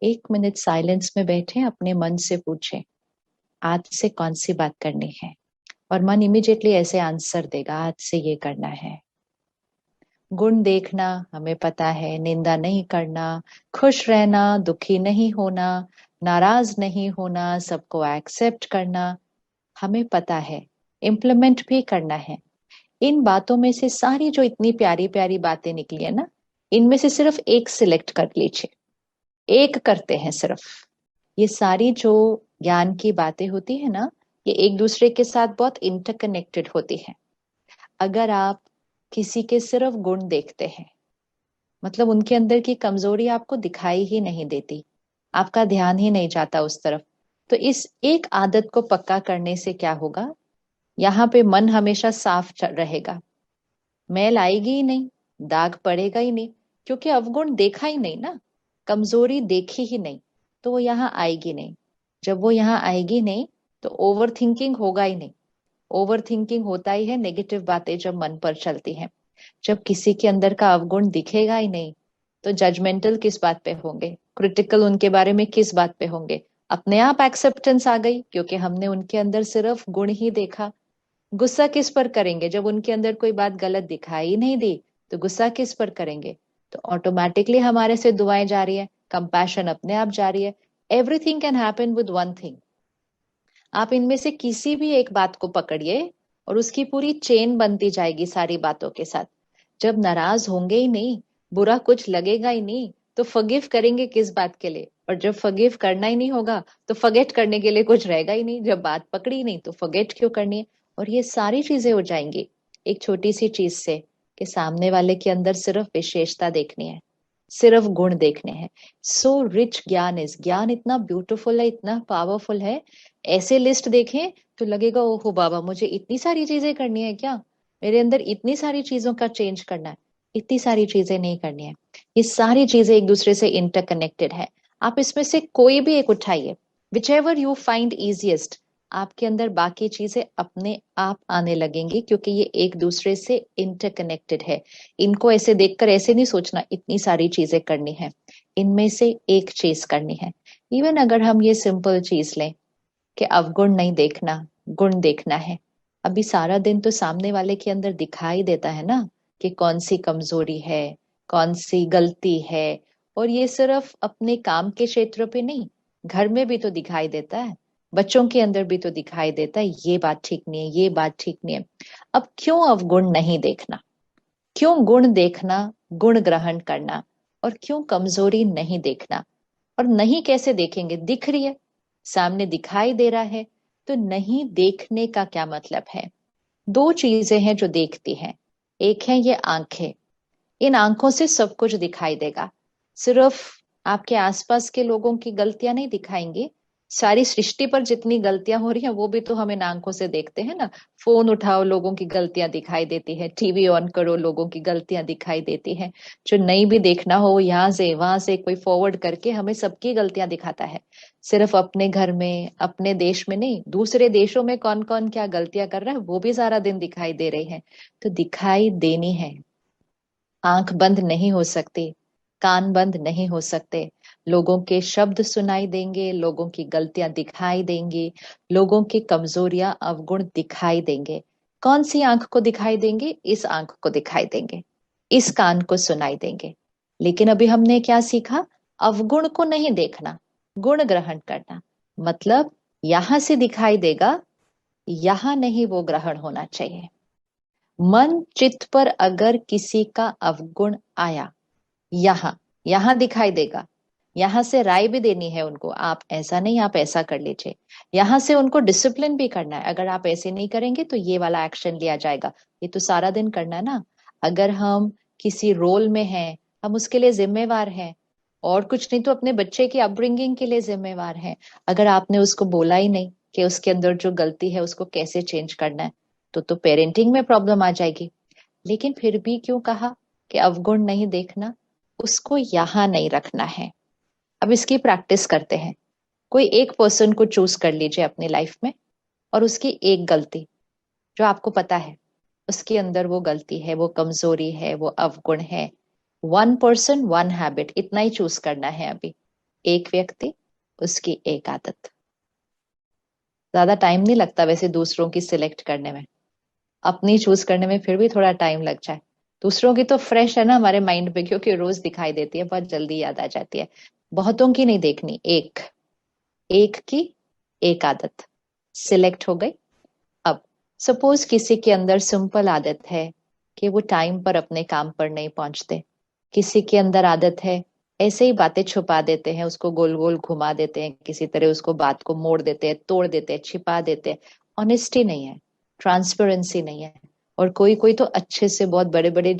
एक minute silence में बैठे अपने मन से पूछें आज से कौन सी बात करनी है, और मन इमिडिएटली ऐसे आंसर देगा आज से ये करना है। गुण देखना हमें पता है, निंदा नहीं करना, खुश रहना, दुखी नहीं होना, नाराज नहीं होना, सबको एक्सेप्ट करना हमें पता है, इम्प्लीमेंट भी करना है। इन बातों में से सारी जो इतनी प्यारी प्यारी बातें निकली है ना, इनमें से सिर्फ एक सिलेक्ट कर लीजिए, एक करते हैं सिर्फ। ये सारी जो ज्ञान की बातें होती है ना, ये एक दूसरे के साथ बहुत इंटरकनेक्टेड होती है। अगर आप किसी के सिर्फ गुण देखते हैं, मतलब उनके अंदर की कमजोरी आपको दिखाई ही नहीं देती, आपका ध्यान ही नहीं जाता उस तरफ, तो इस एक आदत को पक्का करने से क्या होगा, यहाँ पे मन हमेशा साफ रहेगा, मैल आएगी ही नहीं, दाग पड़ेगा ही नहीं, क्योंकि अवगुण देखा ही नहीं ना, कमजोरी देखी ही नहीं, तो वो यहाँ आएगी नहीं। जब वो यहाँ आएगी नहीं तो ओवर थिंकिंग होगा ही नहीं। ओवर थिंकिंग होता ही है नेगेटिव बातें जब मन पर चलती हैं। जब किसी के अंदर का अवगुण दिखेगा ही नहीं तो जजमेंटल किस बात पे होंगे, क्रिटिकल उनके बारे में किस बात पे होंगे। अपने आप एक्सेप्टेंस आ गई क्योंकि हमने उनके अंदर सिर्फ गुण ही देखा। गुस्सा किस पर करेंगे जब उनके अंदर कोई बात गलत दिखाई नहीं दी, तो गुस्सा किस पर करेंगे। तो ऑटोमेटिकली हमारे से दुआएं जा रही है, कंपैशन अपने आप जा रही है। Everything can happen with one thing. आप इनमें से किसी भी एक बात को पकड़िए और उसकी पूरी चेन बनती जाएगी सारी बातों के साथ। जब नाराज होंगे ही नहीं, बुरा कुछ लगेगा ही नहीं, तो फॉरगिव करेंगे किस बात के लिए। और जब फॉरगिव करना ही नहीं होगा तो फॉरगेट करने के लिए कुछ रहेगा ही नहीं। जब बात पकड़ी नहीं तो फॉरगेट क्यों करनी है। और ये सारी चीजें हो जाएंगी एक छोटी सी चीज से, कि सामने वाले के अंदर सिर्फ विशेषता देखनी है, सिर्फ गुण देखने हैं। सो रिच ज्ञान इज, ज्ञान इतना ब्यूटीफुल है, इतना पावरफुल है। ऐसे लिस्ट देखें तो लगेगा ओहो बाबा, मुझे इतनी सारी चीजें करनी है क्या, मेरे अंदर इतनी सारी चीजों का चेंज करना है। इतनी सारी चीजें नहीं करनी है, ये सारी चीजें एक दूसरे से इंटरकनेक्टेड है। आप इसमें से कोई भी एक उठाइए, which ever you find easiest, आपके अंदर बाकी चीजें अपने आप आने लगेंगी, क्योंकि ये एक दूसरे से इंटरकनेक्टेड है। इनको ऐसे देखकर ऐसे नहीं सोचना इतनी सारी चीजें करनी है, इनमें से एक चीज करनी है। इवन अगर हम ये सिंपल चीज लें कि अवगुण नहीं देखना, गुण देखना है। अभी सारा दिन तो सामने वाले के अंदर दिखाई देता है ना कि कौन सी कमजोरी है, कौन सी गलती है। और ये सिर्फ अपने काम के क्षेत्र पे नहीं, घर में भी तो दिखाई देता है, बच्चों के अंदर भी तो दिखाई देता है, ये बात ठीक नहीं है, ये बात ठीक नहीं है। अब क्यों अवगुण नहीं देखना, क्यों गुण देखना, गुण ग्रहण करना, और क्यों कमजोरी नहीं देखना। और नहीं कैसे देखेंगे, दिख रही है, सामने दिखाई दे रहा है, तो नहीं देखने का क्या मतलब है। दो चीजें हैं जो देखती हैं, एक है ये आंखें, इन आंखों से सब कुछ दिखाई देगा। सिर्फ आपके आसपास के लोगों की गलतियां नहीं दिखाएंगी, सारी सृष्टि पर जितनी गलतियां हो रही हैं वो भी तो हम इन आंखों से देखते हैं ना। फोन उठाओ, लोगों की गलतियां दिखाई देती है, टीवी ऑन करो, लोगों की गलतियां दिखाई देती है। जो नहीं भी देखना हो, यहाँ से वहां से कोई फॉरवर्ड करके हमें सबकी गलतियां दिखाता है। सिर्फ अपने घर में, अपने देश में नहीं, दूसरे देशों में कौन कौन क्या गलतियां कर रहा है वो भी सारा दिन दिखाई दे रही है। तो दिखाई देनी है, आंख बंद नहीं हो सकती, कान बंद नहीं हो सकते। लोगों के शब्द सुनाई देंगे, लोगों की गलतियां दिखाई देंगी, लोगों की कमजोरियां अवगुण दिखाई देंगे। कौन सी आंख को दिखाई देंगे, इस आंख को दिखाई देंगे, इस कान को सुनाई देंगे। लेकिन अभी हमने क्या सीखा, अवगुण को नहीं देखना, गुण ग्रहण करना। मतलब यहां से दिखाई देगा, यहां नहीं वो ग्रहण होना चाहिए। मन चित्त पर अगर किसी का अवगुण आया, यहाँ यहाँ दिखाई देगा, यहाँ से राय भी देनी है उनको, आप ऐसा नहीं, आप ऐसा कर लीजिए। यहाँ से उनको डिसिप्लिन भी करना है, अगर आप ऐसे नहीं करेंगे तो ये वाला एक्शन लिया जाएगा। ये तो सारा दिन करना है ना। अगर हम किसी रोल में हैं, हम उसके लिए जिम्मेवार हैं, और कुछ नहीं तो अपने बच्चे की अपब्रिंगिंग के लिए जिम्मेवार हैं। अगर आपने उसको बोला ही नहीं कि उसके अंदर जो गलती है उसको कैसे चेंज करना है, तो पेरेंटिंग में प्रॉब्लम आ जाएगी। लेकिन फिर भी क्यों कहा कि अवगुण नहीं देखना, उसको यहां नहीं रखना है। अब इसकी प्रैक्टिस करते हैं। कोई एक पर्सन को चूज कर लीजिए अपनी लाइफ में, और उसकी एक गलती जो आपको पता है उसके अंदर वो गलती है, वो कमजोरी है, वो अवगुण है। वन पर्सन वन हैबिट, इतना ही चूज करना है अभी। एक व्यक्ति, उसकी एक आदत। ज्यादा टाइम नहीं लगता वैसे दूसरों की सिलेक्ट करने में, अपनी चूज करने में फिर भी थोड़ा टाइम लग जाए। दूसरों की तो फ्रेश है ना हमारे माइंड पे, क्योंकि रोज दिखाई देती है, बहुत जल्दी याद आ जाती है। बहुतों की नहीं देखनी, एक एक की एक आदत सिलेक्ट हो गई। अब सपोज किसी के अंदर सिंपल आदत है कि वो टाइम पर अपने काम पर नहीं पहुंचते, किसी के अंदर आदत है ऐसे ही बातें छुपा देते हैं, उसको गोल गोल घुमा देते हैं, किसी तरह उसको बात को मोड़ देते हैं, तोड़ देते हैं, छिपा देते हैं। ऑनेस्टी नहीं है, ट्रांसपेरेंसी नहीं है। और कोई कोई तो अच्छे से बहुत बड़े बड़े